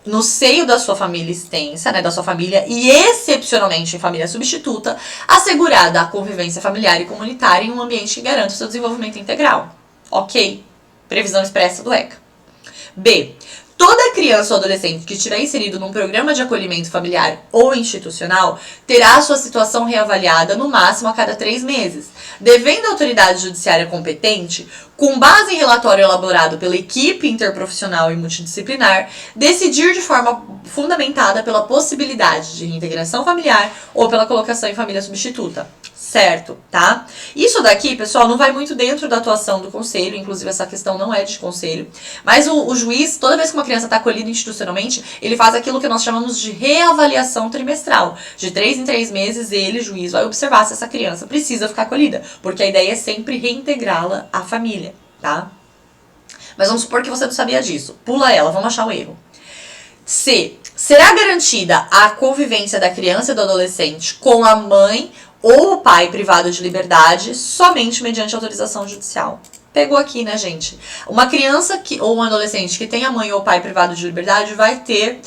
no seio da sua família extensa, né, da sua família, e excepcionalmente em família substituta, assegurada a convivência familiar e comunitária em um ambiente que garanta o seu desenvolvimento integral. Ok? Previsão expressa do ECA. B. Toda criança ou adolescente que estiver inserido num programa de acolhimento familiar ou institucional terá sua situação reavaliada no máximo a cada 3 meses, devendo a autoridade judiciária competente, com base em relatório elaborado pela equipe interprofissional e multidisciplinar, decidir de forma fundamentada pela possibilidade de reintegração familiar ou pela colocação em família substituta. Certo, tá? Isso daqui, pessoal, não vai muito dentro da atuação do conselho, inclusive essa questão não é de conselho, mas o juiz, toda vez que uma criança está acolhida institucionalmente, ele faz aquilo que nós chamamos de reavaliação trimestral. De 3 em 3 meses, ele, juiz, vai observar se essa criança precisa ficar acolhida, porque a ideia é sempre reintegrá-la à família, tá? Mas vamos supor que você não sabia disso. Pula ela, vamos achar o erro. C. Será garantida a convivência da criança e do adolescente com a mãe ou o pai privado de liberdade somente mediante autorização judicial. Pegou aqui, né, gente? Uma criança ou um adolescente que tem a mãe ou o pai privado de liberdade vai ter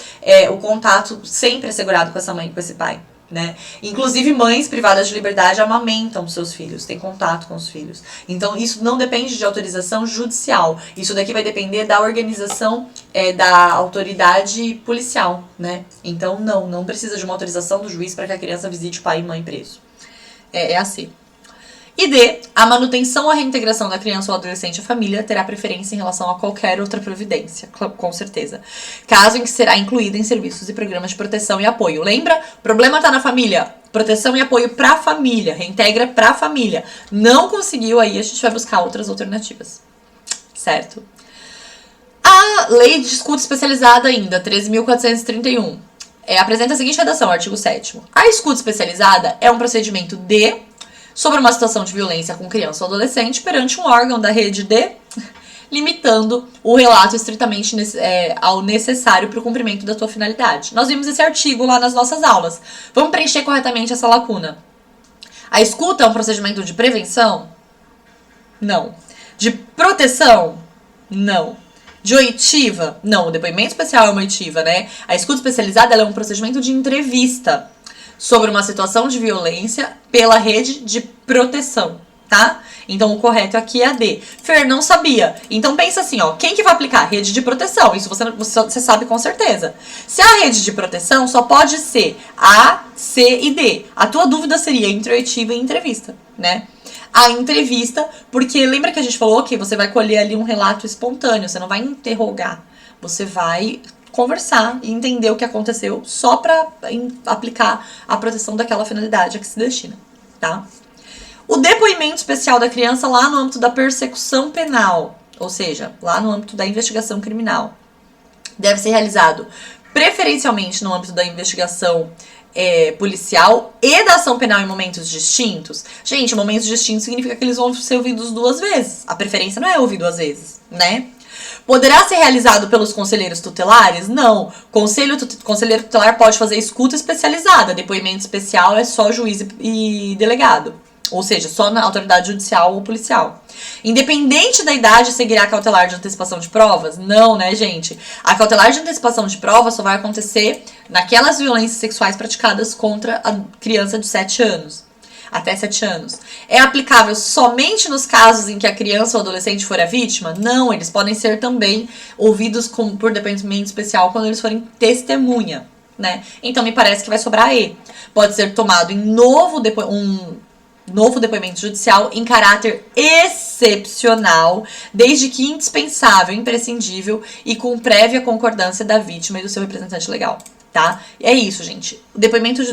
o contato sempre assegurado com essa mãe e com esse pai, né? Inclusive, mães privadas de liberdade amamentam seus filhos, têm contato com os filhos. Então, isso não depende de autorização judicial. Isso daqui vai depender da organização da autoridade policial, né? Então, não precisa de uma autorização do juiz para que a criança visite o pai e mãe preso. É assim. E D. A manutenção ou a reintegração da criança ou adolescente à família terá preferência em relação a qualquer outra providência, com certeza. Caso em que será incluída em serviços e programas de proteção e apoio. Lembra? O problema tá na família. Proteção e apoio pra família. Reintegra pra família. Não conseguiu, aí a gente vai buscar outras alternativas. Certo? A lei de escuta especializada ainda, 13.431. Apresenta a seguinte redação, artigo 7º. A escuta especializada é um procedimento sobre uma situação de violência com criança ou adolescente perante um órgão da rede limitando o relato estritamente ao necessário para o cumprimento da sua finalidade. Nós vimos esse artigo lá nas nossas aulas. Vamos preencher corretamente essa lacuna. A escuta é um procedimento de prevenção? Não. De proteção? Não. De oitiva? Não, o depoimento especial é uma oitiva, né? A escuta especializada ela é um procedimento de entrevista sobre uma situação de violência pela rede de proteção, tá? Então, o correto aqui é a D. Fer, não sabia. Então, pensa assim, ó. Quem que vai aplicar? Rede de proteção. Isso você sabe com certeza. Se a rede de proteção só pode ser A, C e D. A tua dúvida seria entre oitiva e entrevista, né? A entrevista, porque lembra que a gente falou que você vai colher ali um relato espontâneo, você não vai interrogar, você vai conversar e entender o que aconteceu só para aplicar a proteção daquela finalidade a que se destina, tá? O depoimento especial da criança lá no âmbito da persecução penal, ou seja, lá no âmbito da investigação criminal, deve ser realizado preferencialmente no âmbito da investigação policial e da ação penal em momentos distintos. Gente, momentos distintos significa que eles vão ser ouvidos 2 vezes. A preferência não é ouvir 2 vezes, né? Poderá ser realizado pelos conselheiros tutelares? Não. Conselheiro tutelar pode fazer escuta especializada. Depoimento especial é só juiz e delegado. Ou seja, só na autoridade judicial ou policial. Independente da idade, seguirá a cautelar de antecipação de provas? Não, né, gente? A cautelar de antecipação de provas só vai acontecer naquelas violências sexuais praticadas contra a criança de 7 anos. Até 7 anos. É aplicável somente nos casos em que a criança ou adolescente for a vítima? Não, eles podem ser também ouvidos por depoimento especial quando eles forem testemunha, né? Então, me parece que vai sobrar E. Pode ser tomado em novo depoimento judicial em caráter excepcional, desde que indispensável, imprescindível e com prévia concordância da vítima e do seu representante legal, tá? E é isso, gente. O depoimento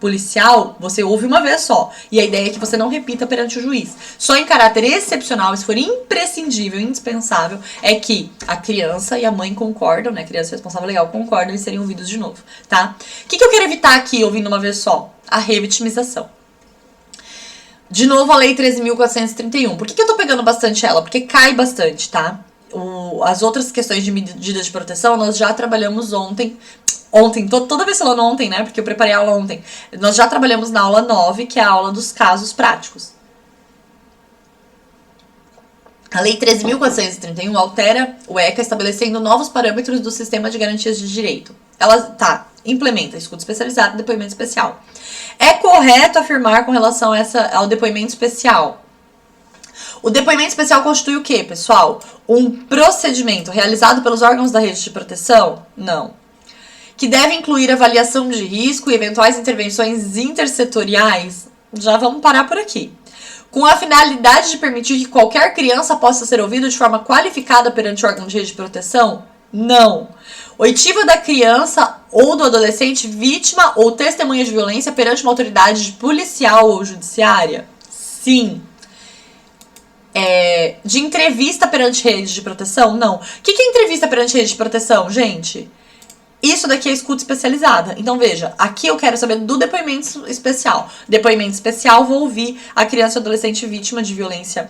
policial, você ouve uma vez só. E a ideia é que você não repita perante o juiz. Só em caráter excepcional, se for imprescindível, indispensável, é que a criança e a mãe concordam, né? A criança responsável legal concordam em serem ouvidos de novo, tá? O que eu quero evitar aqui, ouvindo uma vez só? A revitimização. De novo, a Lei 13.431. Por que eu tô pegando bastante ela? Porque cai bastante, tá? As outras questões de medidas de proteção, nós já trabalhamos ontem, toda vez falando ontem, né? Porque eu preparei a aula ontem. Nós já trabalhamos na aula 9, que é a aula dos casos práticos. A Lei 13.431 altera o ECA, estabelecendo novos parâmetros do sistema de garantias de direito. Ela implementa escuta especializada e depoimento especial. É correto afirmar com relação ao depoimento especial? O depoimento especial constitui o quê, pessoal? Um procedimento realizado pelos órgãos da rede de proteção? Não. Que deve incluir avaliação de risco e eventuais intervenções intersetoriais? Já vamos parar por aqui. Com a finalidade de permitir que qualquer criança possa ser ouvida de forma qualificada perante o órgão de rede de proteção? Não. Oitiva da criança ou do adolescente vítima ou testemunha de violência perante uma autoridade policial ou judiciária? Sim. De entrevista perante rede de proteção? Não. O que é entrevista perante rede de proteção, gente? Isso daqui é escuta especializada. Então, veja, aqui eu quero saber do depoimento especial. Depoimento especial, vou ouvir a criança ou adolescente vítima de violência,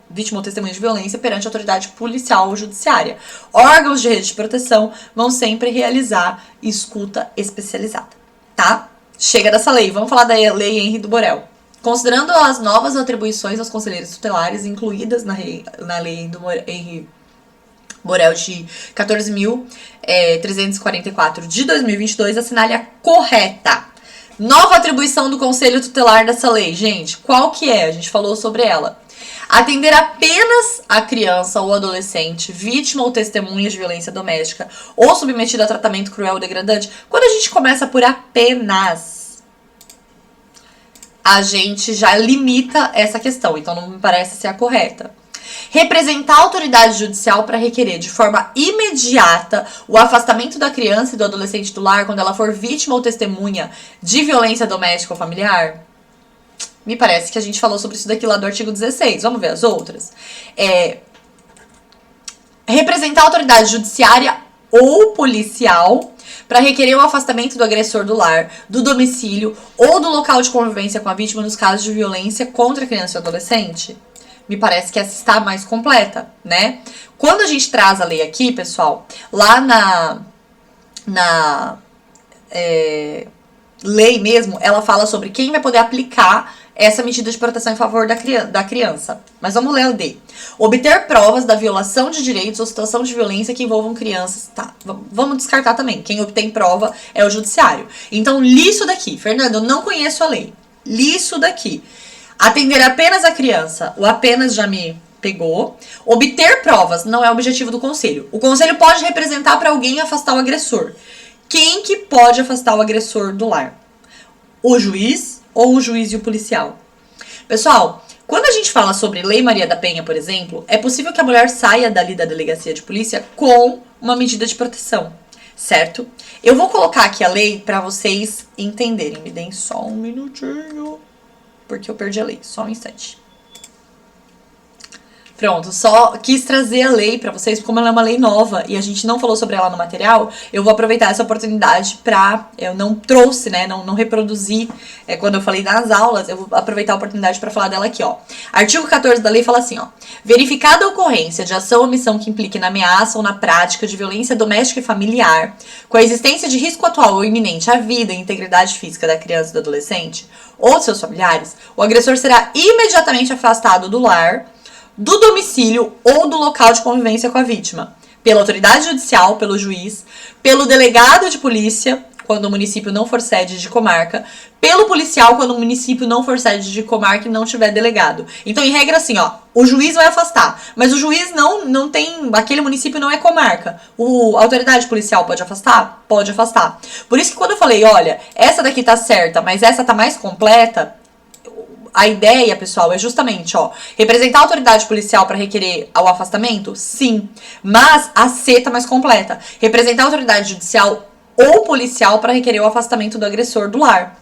vítima ou testemunha de violência perante a autoridade policial ou judiciária. Órgãos de rede de proteção vão sempre realizar escuta especializada, tá? Chega dessa lei. Vamos falar da Lei Henri do Borel. Considerando as novas atribuições aos conselheiros tutelares incluídas na Lei do Henri Borel de 14.344 de 2022, assinale a correta. Nova atribuição do Conselho Tutelar dessa lei. Gente, qual que é? A gente falou sobre ela. Atender apenas a criança ou adolescente, vítima ou testemunha de violência doméstica ou submetida a tratamento cruel ou degradante. Quando a gente começa por apenas, a gente já limita essa questão. Então, não me parece ser a correta. Representar a autoridade judicial para requerer de forma imediata o afastamento da criança e do adolescente do lar quando ela for vítima ou testemunha de violência doméstica ou familiar? Me parece que a gente falou sobre isso daqui lá do artigo 16. Vamos ver as outras. Representar a autoridade judiciária ou policial para requerer o afastamento do agressor do lar, do domicílio ou do local de convivência com a vítima nos casos de violência contra a criança e adolescente? Me parece que essa está mais completa, né? Quando a gente traz a lei aqui, pessoal, lá na lei mesmo, ela fala sobre quem vai poder aplicar essa medida de proteção em favor da criança. Mas vamos ler o D. Obter provas da violação de direitos ou situação de violência que envolvam crianças. Tá, vamos descartar também. Quem obtém prova é o judiciário. Então, li isso daqui. Fernanda, eu não conheço a lei. Li isso daqui. Atender apenas a criança, o apenas já me pegou. Obter provas não é o objetivo do conselho. O conselho pode representar para alguém afastar o agressor. Quem que pode afastar o agressor do lar? O juiz ou o juiz e o policial? Pessoal, quando a gente fala sobre Lei Maria da Penha, por exemplo, é possível que a mulher saia dali da delegacia de polícia com uma medida de proteção, certo? Eu vou colocar aqui a lei para vocês entenderem. Me deem só um minutinho, porque eu perdi a lei. Só um instante. Pronto, só quis trazer a lei pra vocês, como ela é uma lei nova e a gente não falou sobre ela no material, eu vou aproveitar essa oportunidade eu não trouxe, né, não reproduzi quando eu falei nas aulas, eu vou aproveitar a oportunidade pra falar dela aqui, ó. Artigo 14 da lei fala assim, ó. Verificada a ocorrência de ação ou omissão que implique na ameaça ou na prática de violência doméstica e familiar, com a existência de risco atual ou iminente à vida e integridade física da criança e do adolescente ou de seus familiares, o agressor será imediatamente afastado do lar, do domicílio ou do local de convivência com a vítima, pela autoridade judicial, pelo juiz, pelo delegado de polícia, quando o município não for sede de comarca, pelo policial, quando o município não for sede de comarca e não tiver delegado. Então, em regra, assim, ó, o juiz vai afastar, mas o juiz não tem, aquele município não é comarca. A autoridade policial pode afastar? Pode afastar. Por isso que quando eu falei, olha, essa daqui tá certa, mas essa tá mais completa, a ideia, pessoal, é justamente, ó, representar a autoridade policial para requerer o afastamento? Sim. Mas a C tá mais completa. Representar a autoridade judicial ou policial para requerer o afastamento do agressor do lar.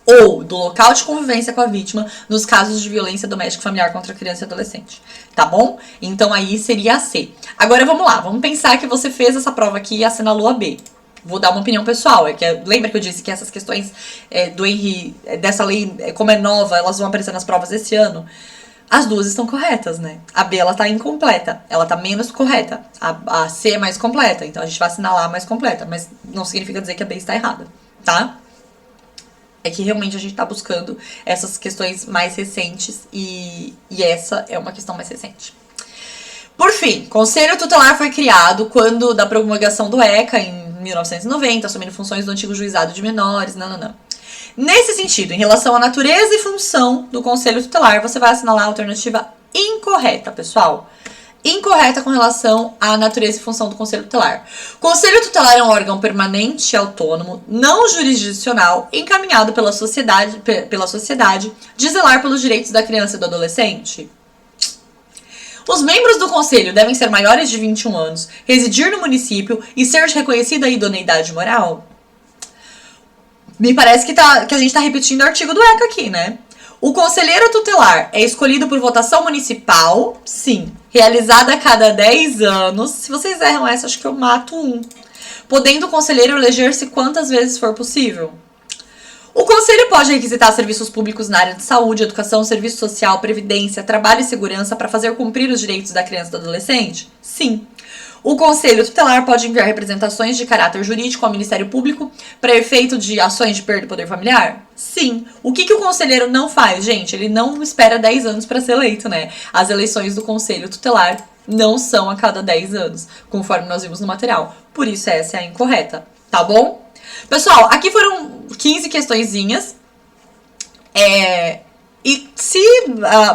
Ou do local de convivência com a vítima nos casos de violência doméstica e familiar contra criança e adolescente. Tá bom? Então aí seria a C. Agora vamos lá, vamos pensar que você fez essa prova aqui e assinalou a B. Vou dar uma opinião pessoal, lembra que eu disse que essas questões do Henri, dessa lei, como é nova, elas vão aparecer nas provas desse ano? As duas estão corretas, né? A B, ela tá incompleta, ela tá menos correta. A C é mais completa, então a gente vai assinalar a mais completa, mas não significa dizer que a B está errada, tá? É que realmente a gente tá buscando essas questões mais recentes e essa é uma questão mais recente. Por fim, Conselho Tutelar foi criado quando da promulgação do ECA em 1990, assumindo funções do antigo Juizado de Menores, não. Nesse sentido, em relação à natureza e função do Conselho Tutelar, você vai assinalar a alternativa incorreta, pessoal. Incorreta com relação à natureza e função do Conselho Tutelar. O Conselho Tutelar é um órgão permanente e autônomo, não jurisdicional, encaminhado pela sociedade de zelar pelos direitos da criança e do adolescente. Os membros do conselho devem ser maiores de 21 anos, residir no município e ser de reconhecida idoneidade moral. Me parece que a gente tá repetindo o artigo do ECA aqui, né? O conselheiro tutelar é escolhido por votação municipal, sim, realizada a cada 10 anos. Se vocês erram essa, acho que eu mato um. Podendo o conselheiro eleger-se quantas vezes for possível. O conselho pode requisitar serviços públicos na área de saúde, educação, serviço social, previdência, trabalho e segurança para fazer cumprir os direitos da criança e do adolescente? Sim. O Conselho Tutelar pode enviar representações de caráter jurídico ao Ministério Público para efeito de ações de perda do poder familiar? Sim. O que o conselheiro não faz, gente? Ele não espera 10 anos para ser eleito, né? As eleições do Conselho Tutelar não são a cada 10 anos, conforme nós vimos no material. Por isso essa é a incorreta, tá bom? Pessoal, aqui foram 15 questõezinhas. E se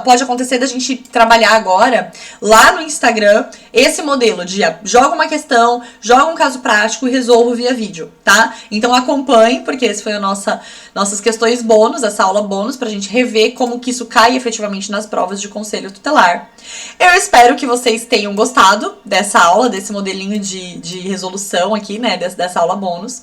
pode acontecer da gente trabalhar agora, lá no Instagram, esse modelo de joga uma questão, joga um caso prático e resolvo via vídeo, tá? Então acompanhe, porque esse foi nossas questões bônus, essa aula bônus, pra gente rever como que isso cai efetivamente nas provas de Conselho Tutelar. Eu espero que vocês tenham gostado dessa aula, desse modelinho de resolução aqui, né, dessa aula bônus.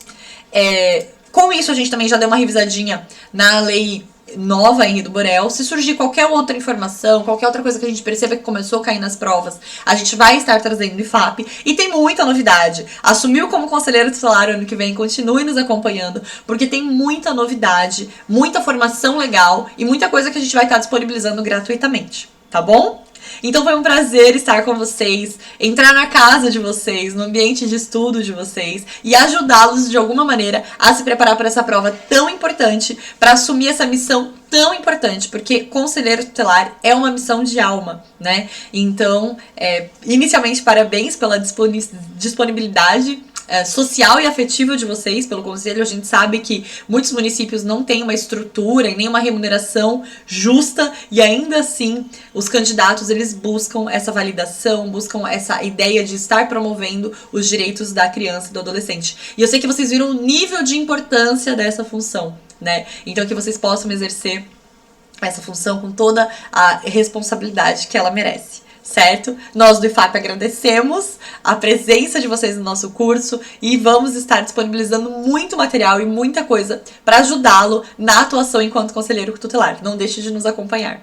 Com isso, a gente também já deu uma revisadinha na lei nova Henri do Borel. Se surgir qualquer outra informação, qualquer outra coisa que a gente perceba que começou a cair nas provas, a gente vai estar trazendo no IFAP. E tem muita novidade. Assumiu como conselheiro tutelar ano que vem, continue nos acompanhando, porque tem muita novidade, muita formação legal e muita coisa que a gente vai estar disponibilizando gratuitamente, tá bom? Então foi um prazer estar com vocês, entrar na casa de vocês, no ambiente de estudo de vocês e ajudá-los de alguma maneira a se preparar para essa prova tão importante, para assumir essa missão tão importante, porque conselheiro tutelar é uma missão de alma, né? Então, inicialmente, parabéns pela disponibilidade social e afetiva de vocês pelo conselho. A gente sabe que muitos municípios não têm uma estrutura e nem uma remuneração justa e ainda assim os candidatos eles buscam essa validação, buscam essa ideia de estar promovendo os direitos da criança e do adolescente. E eu sei que vocês viram o nível de importância dessa função, né? Então que vocês possam exercer essa função com toda a responsabilidade que ela merece. Certo? Nós do IFAP agradecemos a presença de vocês no nosso curso e vamos estar disponibilizando muito material e muita coisa para ajudá-lo na atuação enquanto conselheiro tutelar. Não deixe de nos acompanhar.